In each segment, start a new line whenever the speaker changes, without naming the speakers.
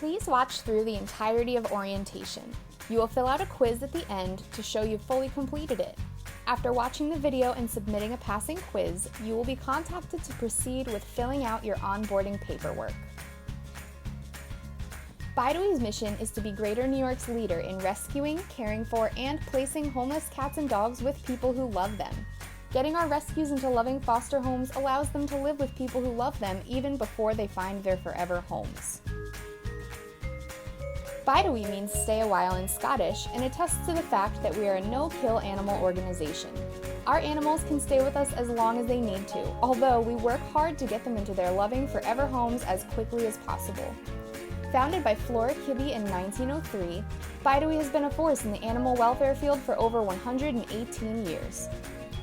Please watch through the entirety of orientation. You will fill out a quiz at the end to show you've fully completed it. After watching the video and submitting a passing quiz, you will be contacted to proceed with filling out your onboarding paperwork. Bideawee's mission is to be Greater New York's leader in rescuing, caring for, and placing homeless cats and dogs with people who love them. Getting our rescues into loving foster homes allows them to live with people who love them even before they find their forever homes. Bideawee means stay a while in Scottish and attests to the fact that we are a no-kill animal organization. Our animals can stay with us as long as they need to, although we work hard to get them into their loving forever homes as quickly as possible. Founded by Flora Kibbe in 1903, Bideawee has been a force in the animal welfare field for over 118 years.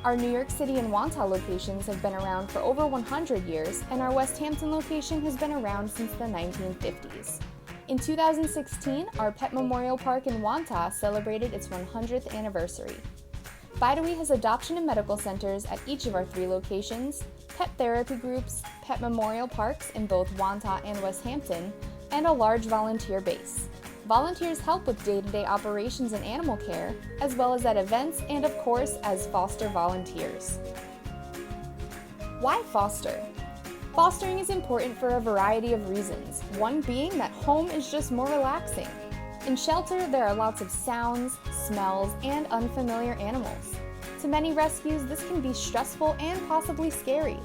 Our New York City and Wantagh locations have been around for over 100 years, and our West Hampton location has been around since the 1950s. In 2016, our Pet Memorial Park in Wantagh celebrated its 100th anniversary. Bideawee has adoption and medical centers at each of our 3 locations, pet therapy groups, pet memorial parks in both Wantagh and West Hampton, and a large volunteer base. Volunteers help with day-to-day operations and animal care, as well as at events and, of course, as foster volunteers. Why foster? Fostering is important for a variety of reasons, one being that home is just more relaxing. In shelter, there are lots of sounds, smells, and unfamiliar animals. To many rescues, this can be stressful and possibly scary.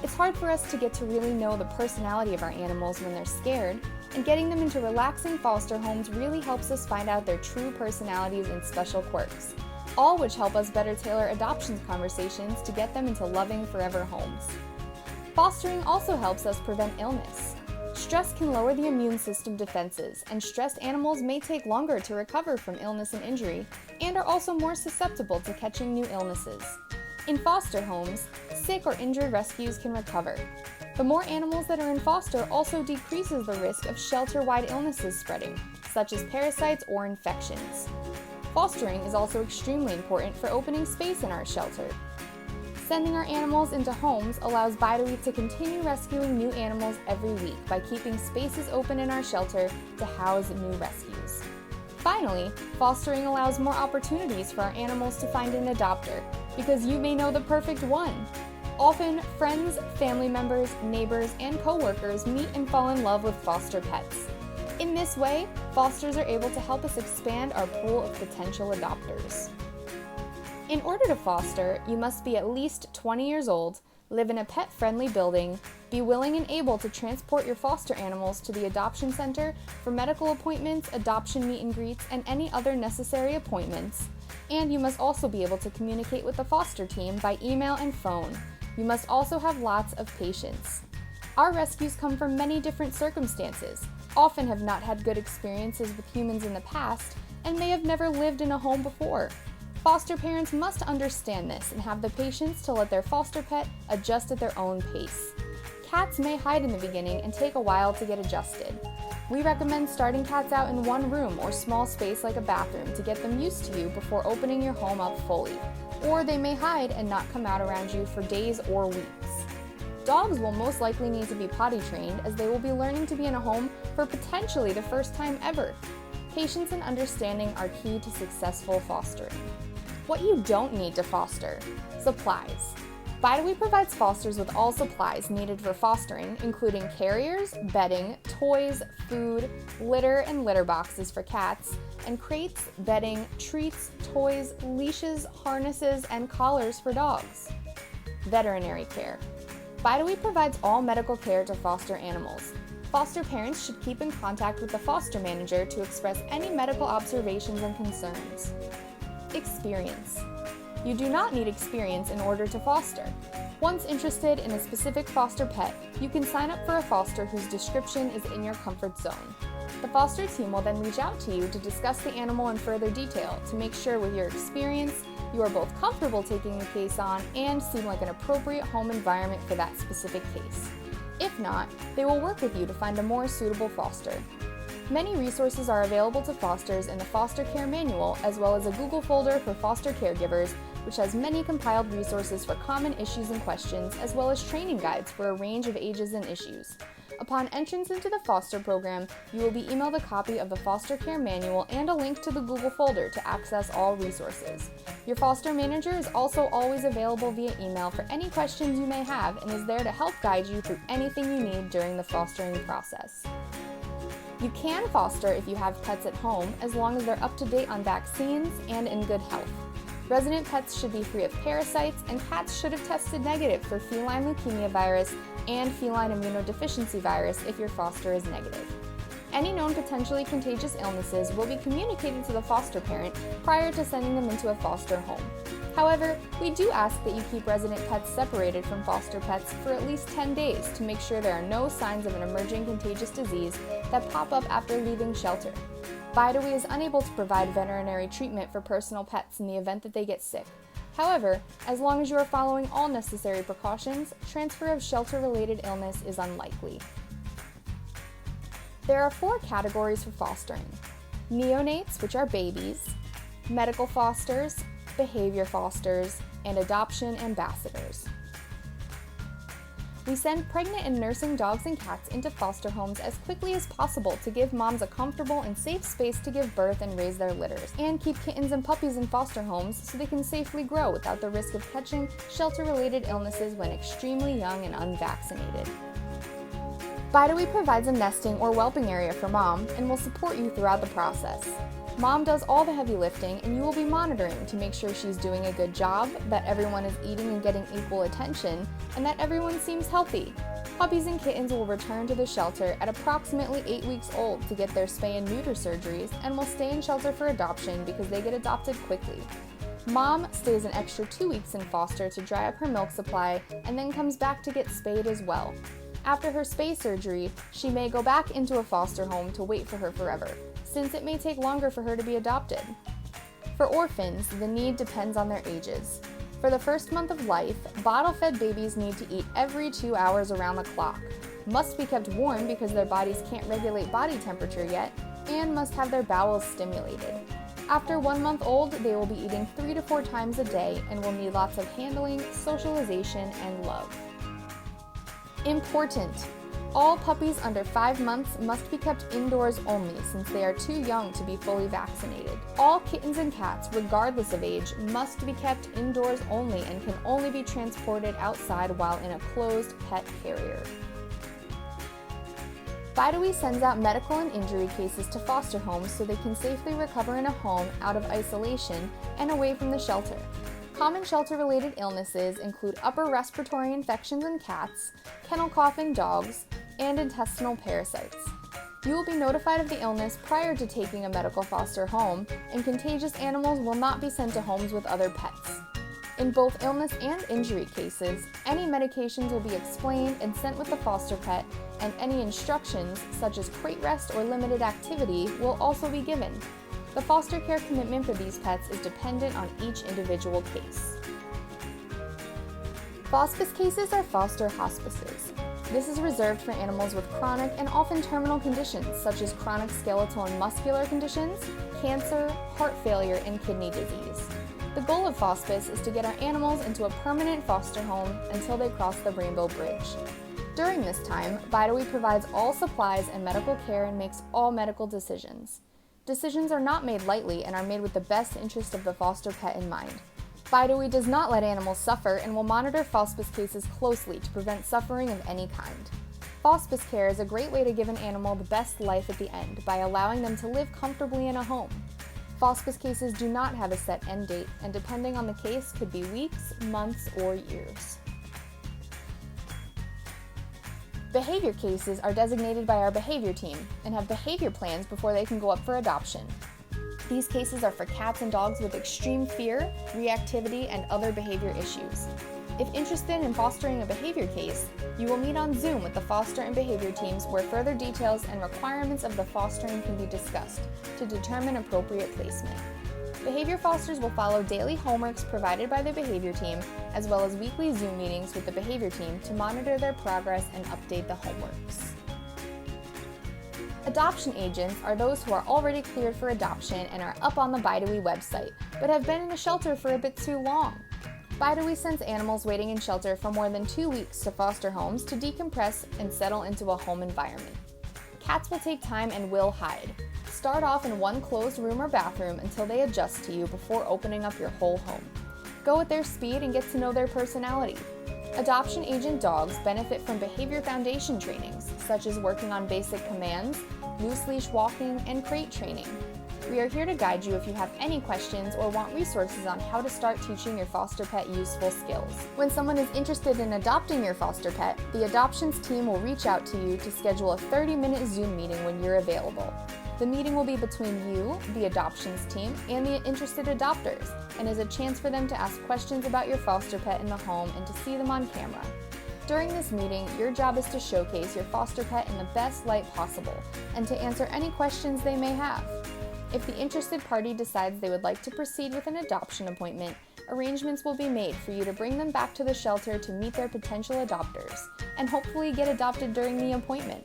It's hard for us to get to really know the personality of our animals when they're scared, and getting them into relaxing foster homes really helps us find out their true personalities and special quirks, all which help us better tailor adoptions conversations to get them into loving forever homes. Fostering also helps us prevent illness. Stress can lower the immune system defenses, and stressed animals may take longer to recover from illness and injury, and are also more susceptible to catching new illnesses. In foster homes, sick or injured rescues can recover. The more animals that are in foster also decreases the risk of shelter-wide illnesses spreading, such as parasites or infections. Fostering is also extremely important for opening space in our shelter. Sending our animals into homes allows Bideawee to continue rescuing new animals every week by keeping spaces open in our shelter to house new rescues. Finally, fostering allows more opportunities for our animals to find an adopter, because you may know the perfect one. Often, friends, family members, neighbors, and coworkers meet and fall in love with foster pets. In this way, fosters are able to help us expand our pool of potential adopters. In order to foster, you must be at least 20 years old, live in a pet-friendly building, be willing and able to transport your foster animals to the adoption center for medical appointments, adoption meet and greets, and any other necessary appointments, and you must also be able to communicate with the foster team by email and phone. You must also have lots of patience. Our rescues come from many different circumstances, often have not had good experiences with humans in the past, and may have never lived in a home before. Foster parents must understand this and have the patience to let their foster pet adjust at their own pace. Cats may hide in the beginning and take a while to get adjusted. We recommend starting cats out in one room or small space like a bathroom to get them used to you before opening your home up fully, or they may hide and not come out around you for days or weeks. Dogs will most likely need to be potty trained, as they will be learning to be in a home for potentially the first time ever. Patience and understanding are key to successful fostering. What you don't need to foster: supplies. Bideawee provides fosters with all supplies needed for fostering, including carriers, bedding, toys, food, litter and litter boxes for cats, and crates, bedding, treats, toys, leashes, harnesses, and collars for dogs. Veterinary care. Bideawee provides all medical care to foster animals. Foster parents should keep in contact with the foster manager to express any medical observations and concerns. Experience. You do not need experience in order to foster. Once interested in a specific foster pet, you can sign up for a foster whose description is in your comfort zone. The foster team will then reach out to you to discuss the animal in further detail to make sure with your experience you are both comfortable taking the case on and seem like an appropriate home environment for that specific case. If not, they will work with you to find a more suitable foster. Many resources are available to fosters in the Foster Care Manual, as well as a Google folder for foster caregivers, which has many compiled resources for common issues and questions, as well as training guides for a range of ages and issues. Upon entrance into the foster program, you will be emailed a copy of the foster care manual and a link to the Google folder to access all resources. Your foster manager is also always available via email for any questions you may have and is there to help guide you through anything you need during the fostering process. You can foster if you have pets at home as long as they're up to date on vaccines and in good health. Resident pets should be free of parasites, and cats should have tested negative for feline leukemia virus and feline immunodeficiency virus if your foster is negative. Any known potentially contagious illnesses will be communicated to the foster parent prior to sending them into a foster home. However, we do ask that you keep resident pets separated from foster pets for at least 10 days to make sure there are no signs of an emerging contagious disease that pop up after leaving shelter. Bideawee is unable to provide veterinary treatment for personal pets in the event that they get sick. However, as long as you are following all necessary precautions, transfer of shelter-related illness is unlikely. There are 4 categories for fostering: neonates, which are babies, medical fosters, behavior fosters, and adoption ambassadors. We send pregnant and nursing dogs and cats into foster homes as quickly as possible to give moms a comfortable and safe space to give birth and raise their litters, and keep kittens and puppies in foster homes so they can safely grow without the risk of catching shelter-related illnesses when extremely young and unvaccinated. Bideawee provides a nesting or whelping area for mom and will support you throughout the process. Mom does all the heavy lifting, and you will be monitoring to make sure she's doing a good job, that everyone is eating and getting equal attention, and that everyone seems healthy. Puppies and kittens will return to the shelter at approximately 8 weeks old to get their spay and neuter surgeries and will stay in shelter for adoption because they get adopted quickly. Mom stays an extra 2 weeks in foster to dry up her milk supply and then comes back to get spayed as well. After her spay surgery, she may go back into a foster home to wait for her forever, since it may take longer for her to be adopted. For orphans, the need depends on their ages. For the first month of life, bottle-fed babies need to eat every 2 hours around the clock, must be kept warm because their bodies can't regulate body temperature yet, and must have their bowels stimulated. After 1 month old, they will be eating 3 to 4 times a day and will need lots of handling, socialization, and love. Important! All puppies under 5 months must be kept indoors only since they are too young to be fully vaccinated. All kittens and cats, regardless of age, must be kept indoors only and can only be transported outside while in a closed pet carrier. Bideawee sends out medical and injury cases to foster homes so they can safely recover in a home out of isolation and away from the shelter. Common shelter-related illnesses include upper respiratory infections in cats, kennel cough in dogs, and intestinal parasites. You will be notified of the illness prior to taking a medical foster home, and contagious animals will not be sent to homes with other pets. In both illness and injury cases, any medications will be explained and sent with the foster pet, and any instructions, such as crate rest or limited activity, will also be given. The foster care commitment for these pets is dependent on each individual case. Hospice cases are foster hospices. This is reserved for animals with chronic and often terminal conditions such as chronic skeletal and muscular conditions, cancer, heart failure, and kidney disease. The goal of hospice is to get our animals into a permanent foster home until they cross the Rainbow Bridge. During this time, Bideawee provides all supplies and medical care and makes all medical decisions. Decisions are not made lightly and are made with the best interest of the foster pet in mind. Bideawee does not let animals suffer and will monitor hospice cases closely to prevent suffering of any kind. Hospice care is a great way to give an animal the best life at the end by allowing them to live comfortably in a home. Hospice cases do not have a set end date, and depending on the case, could be weeks, months, or years. Behavior cases are designated by our behavior team and have behavior plans before they can go up for adoption. These cases are for cats and dogs with extreme fear, reactivity, and other behavior issues. If interested in fostering a behavior case, you will meet on Zoom with the foster and behavior teams where further details and requirements of the fostering can be discussed to determine appropriate placement. Behavior fosters will follow daily homeworks provided by the behavior team, as well as weekly Zoom meetings with the behavior team to monitor their progress and update the homeworks. Adoption agents are those who are already cleared for adoption and are up on the Bideawee website, but have been in a shelter for a bit too long. Bideawee sends animals waiting in shelter for more than 2 weeks to foster homes to decompress and settle into a home environment. Cats will take time and will hide. Start off in one closed room or bathroom until they adjust to you before opening up your whole home. Go at their speed and get to know their personality. Adoption agent dogs benefit from behavior foundation trainings, such as working on basic commands, loose leash walking, and crate training. We are here to guide you if you have any questions or want resources on how to start teaching your foster pet useful skills. When someone is interested in adopting your foster pet, the adoptions team will reach out to you to schedule a 30-minute Zoom meeting when you're available. The meeting will be between you, the adoptions team, and the interested adopters, and is a chance for them to ask questions about your foster pet in the home and to see them on camera. During this meeting, your job is to showcase your foster pet in the best light possible and to answer any questions they may have. If the interested party decides they would like to proceed with an adoption appointment, arrangements will be made for you to bring them back to the shelter to meet their potential adopters, and hopefully get adopted during the appointment.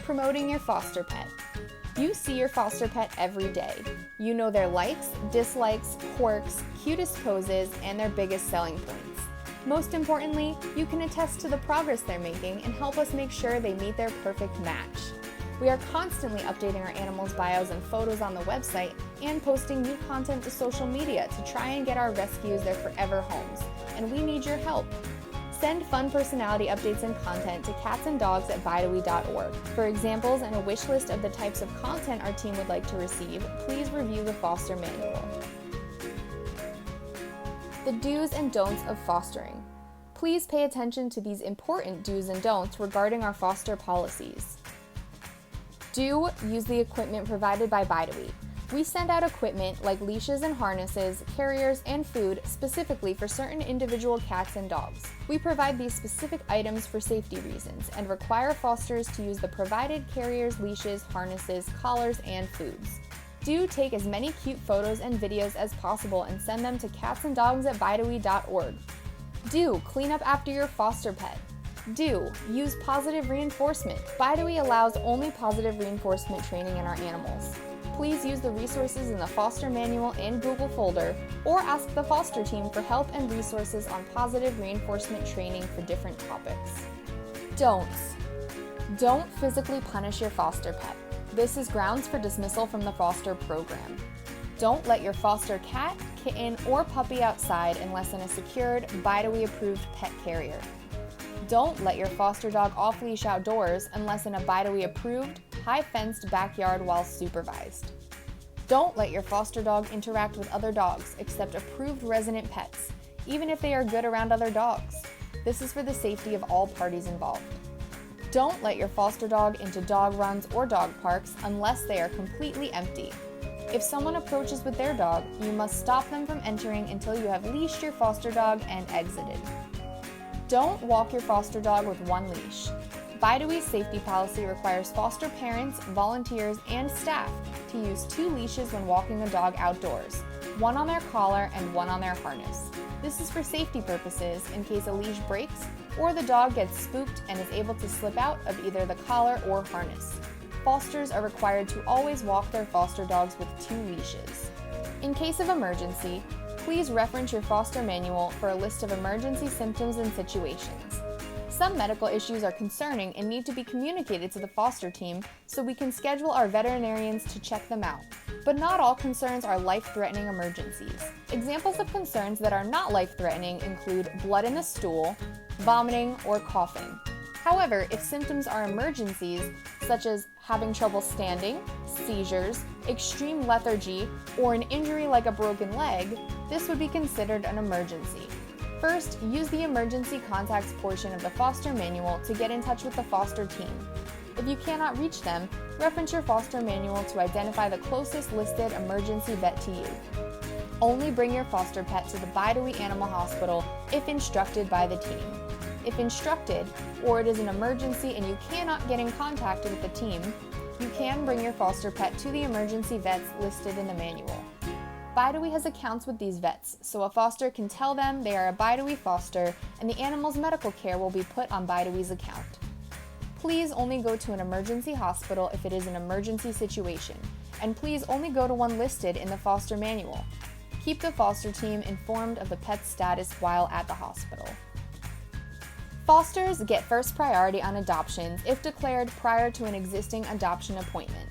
Promoting your foster pet. You see your foster pet every day. You know their likes, dislikes, quirks, cutest poses, and their biggest selling points. Most importantly, you can attest to the progress they're making and help us make sure they meet their perfect match. We are constantly updating our animals' bios and photos on the website and posting new content to social media to try and get our rescues their forever homes, and we need your help. Send fun personality updates and content to catsanddogs@bideawee.org. For examples and a wish list of the types of content our team would like to receive, please review the foster manual. The do's and don'ts of fostering. Please pay attention to these important do's and don'ts regarding our foster policies. Do use the equipment provided by Bideawee. We send out equipment like leashes and harnesses, carriers, and food specifically for certain individual cats and dogs. We provide these specific items for safety reasons and require fosters to use the provided carriers, leashes, harnesses, collars, and foods. Do take as many cute photos and videos as possible and send them to catsanddogs@bideawee.org. Do clean up after your foster pet. Do use positive reinforcement. Bideawee allows only positive reinforcement training in our animals. Please use the resources in the foster manual and Google folder, or ask the foster team for help and resources on positive reinforcement training for different topics. Don'ts. Don't physically punish your foster pet. This is grounds for dismissal from the foster program. Don't let your foster cat, kitten, or puppy outside unless in a secured, Bideawee-approved pet carrier. Don't let your foster dog off-leash outdoors unless in a Bideawee-approved, high-fenced backyard while supervised. Don't let your foster dog interact with other dogs except approved resident pets, even if they are good around other dogs. This is for the safety of all parties involved. Don't let your foster dog into dog runs or dog parks unless they are completely empty. If someone approaches with their dog, you must stop them from entering until you have leashed your foster dog and exited. Don't walk your foster dog with one leash. Bideawee's safety policy requires foster parents, volunteers, and staff to use 2 leashes when walking a dog outdoors, one on their collar and one on their harness. This is for safety purposes in case a leash breaks or the dog gets spooked and is able to slip out of either the collar or harness. Fosters are required to always walk their foster dogs with 2 leashes. In case of emergency, please reference your foster manual for a list of emergency symptoms and situations. Some medical issues are concerning and need to be communicated to the foster team so we can schedule our veterinarians to check them out. But not all concerns are life-threatening emergencies. Examples of concerns that are not life-threatening include blood in the stool, vomiting, or coughing. However, if symptoms are emergencies, such as having trouble standing, seizures, extreme lethargy, or an injury like a broken leg, this would be considered an emergency. First, use the emergency contacts portion of the foster manual to get in touch with the foster team. If you cannot reach them, reference your foster manual to identify the closest listed emergency vet to you. Only bring your foster pet to the Bideawee Animal Hospital if instructed by the team. If instructed, or it is an emergency and you cannot get in contact with the team, you can bring your foster pet to the emergency vets listed in the manual. Bideawee has accounts with these vets, so a foster can tell them they are a Bideawee foster and the animal's medical care will be put on Bideawee's account. Please only go to an emergency hospital if it is an emergency situation, and please only go to one listed in the foster manual. keep the foster team informed of the pet's status while at the hospital. Fosters get first priority on adoptions if declared prior to an existing adoption appointment.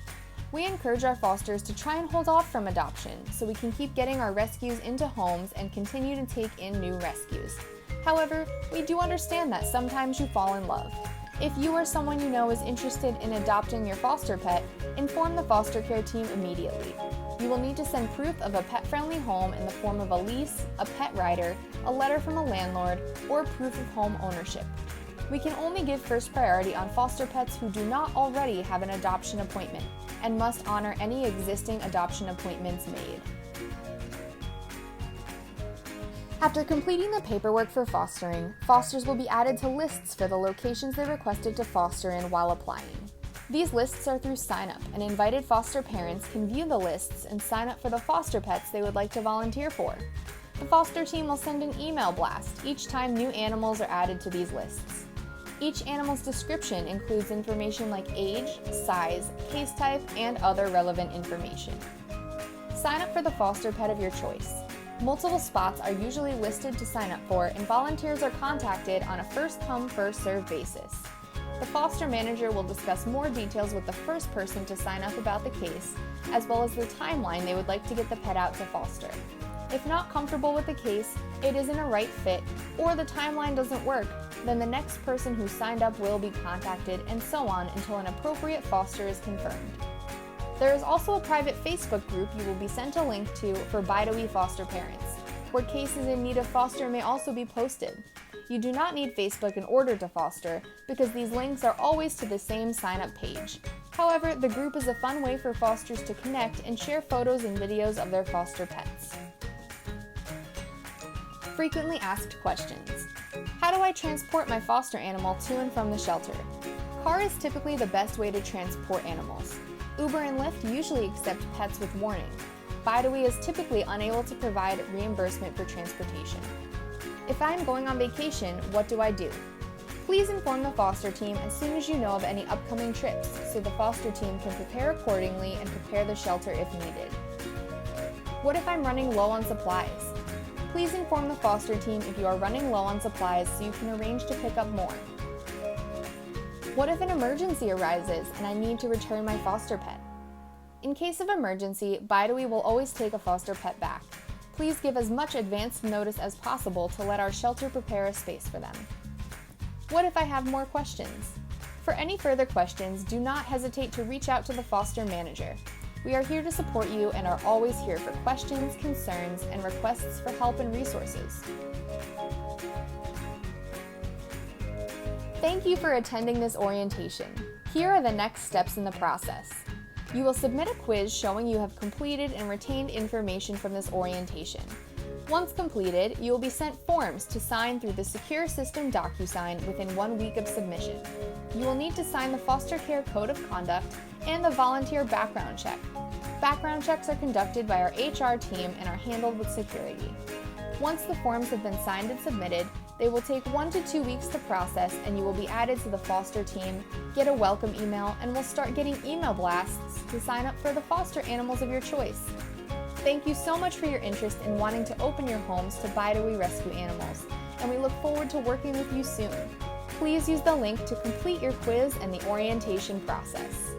We encourage our fosters to try and hold off from adoption so we can keep getting our rescues into homes and continue to take in new rescues. However, we do understand that sometimes you fall in love. If you or someone you know is interested in adopting your foster pet, inform the foster care team immediately. You will need to send proof of a pet-friendly home in the form of a lease, a pet rider, a letter from a landlord, or proof of home ownership. We can only give first priority on foster pets who do not already have an adoption appointment and must honor any existing adoption appointments made. After completing the paperwork for fostering, fosters will be added to lists for the locations they requested to foster in while applying. These lists are through sign-up, and invited foster parents can view the lists and sign up for the foster pets they would like to volunteer for. The foster team will send an email blast each time new animals are added to these lists. Each animal's description includes information like age, size, case type, and other relevant information. Sign up for the foster pet of your choice. Multiple spots are usually listed to sign up for, and volunteers are contacted on a first-come, first-served basis. The foster manager will discuss more details with the first person to sign up about the case, as well as the timeline they would like to get the pet out to foster. If not comfortable with the case, it isn't a right fit, or the timeline doesn't work, then the next person who signed up will be contacted, and so on until an appropriate foster is confirmed. There is also a private Facebook group you will be sent a link to for Bideawee foster parents, where cases in need of foster may also be posted. You do not need Facebook in order to foster, because these links are always to the same sign-up page. However, the group is a fun way for fosters to connect and share photos and videos of their foster pets. Frequently asked questions. How do I transport my foster animal to and from the shelter? Car is typically the best way to transport animals. Uber and Lyft usually accept pets with warning. Bideawee is typically unable to provide reimbursement for transportation. If I am going on vacation, what do I do? Please inform the foster team as soon as you know of any upcoming trips so the foster team can prepare accordingly and prepare the shelter if needed. What if I'm running low on supplies? Please inform the foster team if you are running low on supplies so you can arrange to pick up more. What if an emergency arises and I need to return my foster pet? In case of emergency, Bideawee will always take a foster pet back. Please give as much advance notice as possible to let our shelter prepare a space for them. What if I have more questions? For any further questions, do not hesitate to reach out to the foster manager. We are here to support you and are always here for questions, concerns, and requests for help and resources. Thank you for attending this orientation. Here are the next steps in the process. You will submit a quiz showing you have completed and retained information from this orientation. Once completed, you will be sent forms to sign through the Secure System DocuSign within 1 week of submission. You will need to sign the Foster Care Code of Conduct and the Volunteer Background Check. Background checks are conducted by our HR team and are handled with security. Once the forms have been signed and submitted, they will take 1 to 2 weeks to process, and you will be added to the foster team, get a welcome email, and will start getting email blasts to sign up for the foster animals of your choice. Thank you so much for your interest in wanting to open your homes to Bideawee rescue animals, and we look forward to working with you soon. Please use the link to complete your quiz and the orientation process.